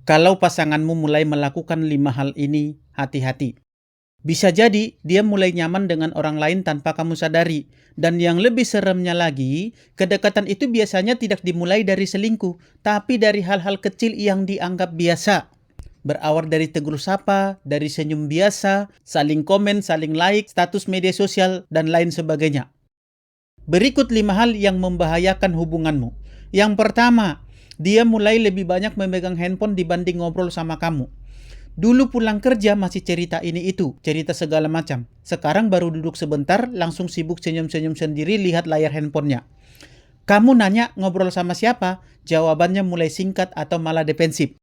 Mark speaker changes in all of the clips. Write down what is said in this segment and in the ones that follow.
Speaker 1: Kalau pasanganmu mulai melakukan 5 hal ini, hati-hati. Bisa jadi dia mulai nyaman dengan orang lain tanpa kamu sadari. Dan yang lebih seremnya lagi, kedekatan itu biasanya tidak dimulai dari selingkuh, tapi dari hal-hal kecil yang dianggap biasa. Berawal dari tegur sapa, dari senyum biasa, saling komen, saling like, status media sosial, dan lain sebagainya. Berikut 5 hal yang membahayakan hubunganmu. Yang pertama, dia mulai lebih banyak memegang handphone dibanding ngobrol sama kamu. Dulu pulang kerja masih cerita ini itu, cerita segala macam. Sekarang baru duduk sebentar, langsung sibuk senyum-senyum sendiri lihat layar handphonenya. Kamu nanya ngobrol sama siapa? Jawabannya mulai singkat atau malah defensif.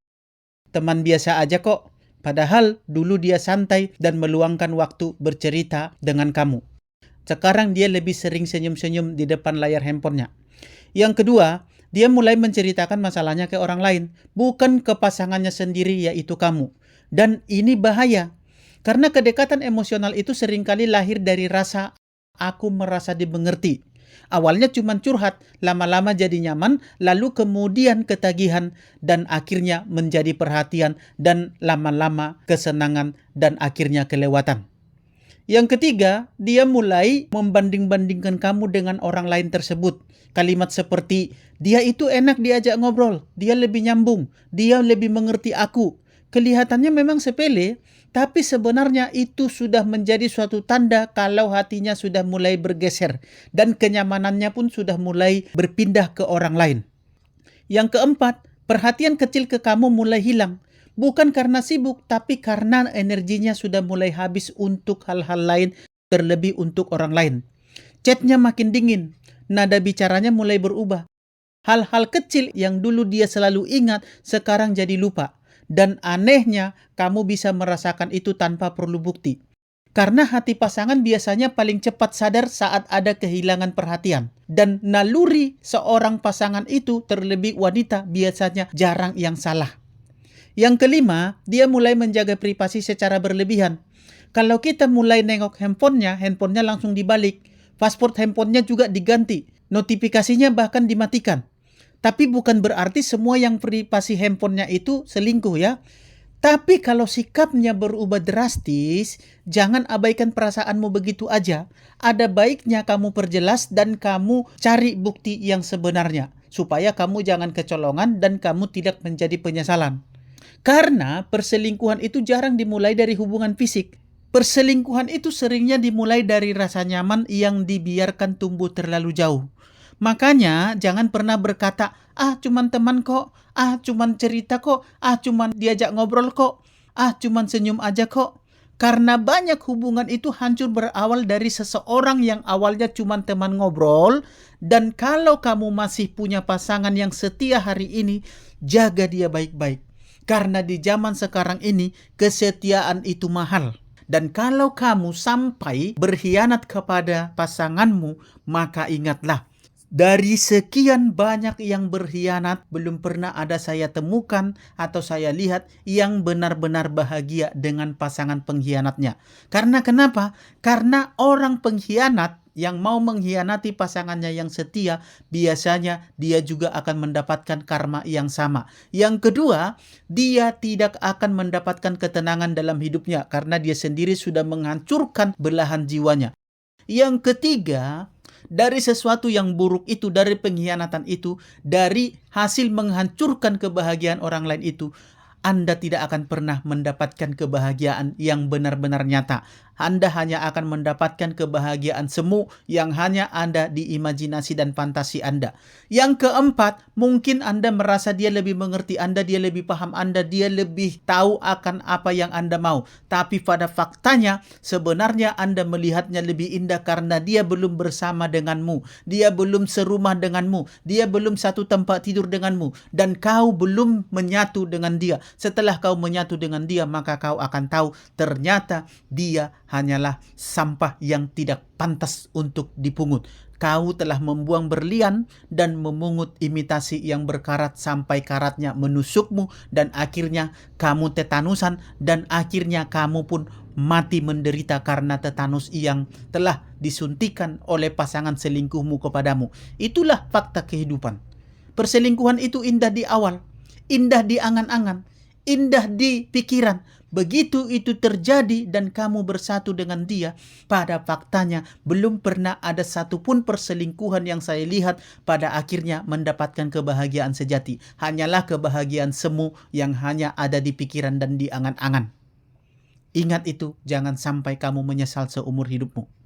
Speaker 1: Teman biasa aja kok. Padahal dulu dia santai dan meluangkan waktu bercerita dengan kamu. Sekarang dia lebih sering senyum-senyum di depan layar handphonenya. Yang kedua, dia mulai menceritakan masalahnya ke orang lain, bukan ke pasangannya sendiri yaitu kamu. Dan ini bahaya, karena kedekatan emosional itu seringkali lahir dari rasa aku merasa dimengerti. Awalnya cuma curhat, lama-lama jadi nyaman, lalu kemudian ketagihan, dan akhirnya menjadi perhatian, dan lama-lama kesenangan, dan akhirnya kelewatan. Yang ketiga, dia mulai membanding-bandingkan kamu dengan orang lain tersebut. Kalimat seperti, dia itu enak diajak ngobrol, dia lebih nyambung, dia lebih mengerti aku. Kelihatannya memang sepele, tapi sebenarnya itu sudah menjadi suatu tanda kalau hatinya sudah mulai bergeser dan kenyamanannya pun sudah mulai berpindah ke orang lain. Yang keempat, perhatian kecil ke kamu mulai hilang. Bukan karena sibuk, tapi karena energinya sudah mulai habis untuk hal-hal lain, terlebih untuk orang lain. Chatnya makin dingin, nada bicaranya mulai berubah. Hal-hal kecil yang dulu dia selalu ingat, sekarang jadi lupa. Dan anehnya, kamu bisa merasakan itu tanpa perlu bukti. Karena hati pasangan biasanya paling cepat sadar saat ada kehilangan perhatian. Dan naluri seorang pasangan itu, terlebih wanita, biasanya jarang yang salah. Yang kelima, dia mulai menjaga privasi secara berlebihan. Kalau kita mulai nengok handphonenya langsung dibalik. Password handphonenya juga diganti. Notifikasinya bahkan dimatikan. Tapi bukan berarti semua yang privasi handphonenya itu selingkuh ya. Tapi kalau sikapnya berubah drastis, jangan abaikan perasaanmu begitu aja. Ada baiknya kamu perjelas dan kamu cari bukti yang sebenarnya. Supaya kamu jangan kecolongan dan kamu tidak menjadi penyesalan. Karena perselingkuhan itu jarang dimulai dari hubungan fisik. Perselingkuhan itu seringnya dimulai dari rasa nyaman yang dibiarkan tumbuh terlalu jauh. Makanya jangan pernah berkata, cuman teman kok, cuman cerita kok, cuman diajak ngobrol kok, cuman senyum aja kok. Karena banyak hubungan itu hancur berawal dari seseorang yang awalnya cuma teman ngobrol. Dan kalau kamu masih punya pasangan yang setia hari ini, jaga dia baik-baik. Karena di zaman sekarang ini, kesetiaan itu mahal. Dan kalau kamu sampai berkhianat kepada pasanganmu, maka ingatlah, dari sekian banyak yang berkhianat, belum pernah ada saya temukan atau saya lihat yang benar-benar bahagia dengan pasangan pengkhianatnya. Karena kenapa? Karena orang pengkhianat yang mau mengkhianati pasangannya yang setia, biasanya dia juga akan mendapatkan karma yang sama. Yang kedua, dia tidak akan mendapatkan ketenangan dalam hidupnya karena dia sendiri sudah menghancurkan belahan jiwanya. Yang ketiga, dari sesuatu yang buruk itu, dari pengkhianatan itu, dari hasil menghancurkan kebahagiaan orang lain itu, Anda tidak akan pernah mendapatkan kebahagiaan yang benar-benar nyata. Anda hanya akan mendapatkan kebahagiaan semu yang hanya ada di imajinasi dan fantasi Anda. Yang keempat, mungkin Anda merasa dia lebih mengerti Anda, dia lebih paham Anda, dia lebih tahu akan apa yang Anda mau. Tapi pada faktanya, sebenarnya Anda melihatnya lebih indah karena dia belum bersama denganmu. Dia belum serumah denganmu. Dia belum satu tempat tidur denganmu. Dan kau belum menyatu dengan dia. Setelah kau menyatu dengan dia, maka kau akan tahu ternyata dia hanyalah sampah yang tidak pantas untuk dipungut. Kau telah membuang berlian dan memungut imitasi yang berkarat sampai karatnya menusukmu dan akhirnya kamu tetanusan dan akhirnya kamu pun mati menderita karena tetanus yang telah disuntikan oleh pasangan selingkuhmu kepadamu. Itulah fakta kehidupan. Perselingkuhan itu indah di awal, indah di angan-angan, indah di pikiran. Begitu itu terjadi dan kamu bersatu dengan dia, pada faktanya belum pernah ada satupun perselingkuhan yang saya lihat pada akhirnya mendapatkan kebahagiaan sejati. Hanyalah kebahagiaan semu yang hanya ada di pikiran dan di angan-angan. Ingat itu, jangan sampai kamu menyesal seumur hidupmu.